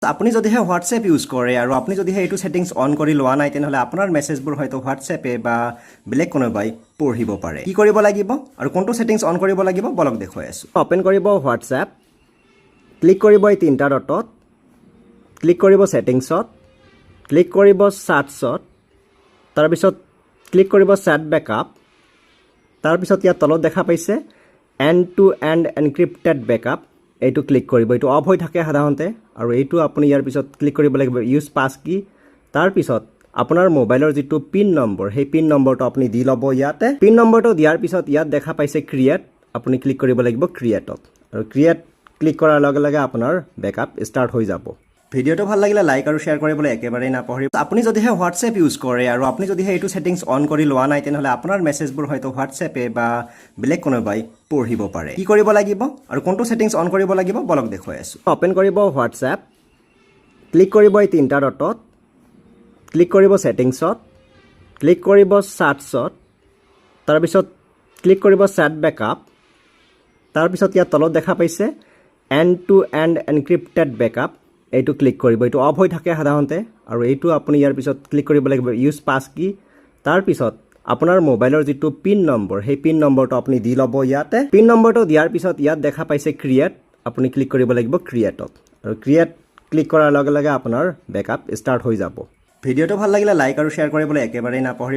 আপুনি যদিহে WhatsApp use কৰে আৰু আপুনি যদিহে এইটো ছেটিংছ অন কৰি লোৱা নাই তেনেহ'লে আপোনাৰ মেছেজবোৰ হয়তো হোৱাটছএপে বা বেলেগ কোনোবাই পঢ়িব পাৰে কি কৰিব লাগিব আৰু কোনটো ছেটিংছ অন কৰিব লাগিব বলক দেখুৱাই আছোঁ অপেন কৰিব হোৱাটছএপ ক্লিক কৰিব এই তিনিটা ডটত ক্লিক কৰিব ছেটিংছত ক্লিক কৰিব চাৰ্টছত তাৰপিছত ক্লিক কৰিব ছেট বেকআপ তাৰপিছত ইয়াত তলত দেখা পাইছে end to end encrypted backup এইটো ক্লিক কৰিব এইটো অফ হৈ থাকে সাধাৰণতে আৰু এইটো আপুনি ইয়াৰ পিছত ক্লিক কৰিব লাগিব ইউজ পাছ কি তাৰপিছত আপোনাৰ মোবাইলৰ যিটো পিন নম্বৰ সেই পিন নম্বৰটো আপুনি দি ল'ব ইয়াতে পিন নম্বৰটো দিয়াৰ পিছত ইয়াত দেখা পাইছে ক্ৰিয়েট আপুনি ক্লিক কৰিব লাগিব ক্ৰিয়েটত আৰু ক্ৰিয়েট ক্লিক কৰাৰ লগে লগে আপোনাৰ বেকআপ ষ্টাৰ্ট হৈ যাব ভিডিঅ'টো ভাল লাগিলে লাইক আৰু শ্বেয়াৰ কৰিবলৈ একেবাৰেই নাপাহৰিব আপুনি যদিহে হোৱাটছএপ ইউজ কৰে আৰু আপুনি যদিহে এইটো ছেটিংছ অন কৰি লোৱা নাই তেনেহ'লে আপোনাৰ মেছেজবোৰ হয়তো হোৱাটছএপে বা বেলেগ কোনোবাই পঢ়িব পাৰে কি কৰিব লাগিব আৰু কোনটো ছেটিংছ অন কৰিব লাগিব বলক দেখুৱাই আছোঁ অপেন কৰিব হোৱাটছএপ ক্লিক কৰিব এই তিনিটা ডটত ক্লিক কৰিব ছেটিংছত ক্লিক কৰিব চাৰ্টছত তাৰপিছত ক্লিক কৰিব ছেট বেকআপ তাৰপিছত ইয়াত তলত দেখা পাইছে end to end encrypted backup এইটো ক্লিক কৰিব এইটো অফ হৈ থাকে সাধাৰণতে আৰু এইটো আপুনি ইয়াৰ পিছত ক্লিক কৰিব লাগিব ইউজ পাছ কি তাৰপিছত আপোনাৰ মোবাইলৰ যিটো পিন নম্বৰ সেই পিন নম্বৰটো আপুনি দি ল'ব ইয়াতে পিন নম্বৰটো দিয়াৰ পিছত ইয়াত দেখা পাইছে ক্ৰিয়েট আপুনি ক্লিক কৰিব লাগিব ক্ৰিয়েটত আৰু ক্ৰিয়েট ক্লিক কৰাৰ লগে লগে আপোনাৰ বেকআপ ষ্টাৰ্ট হৈ যাব ভিডিঅ'টো ভাল লাগিলে লাইক আৰু শ্বেয়াৰ কৰিবলৈ একেবাৰেই নাপাহৰিব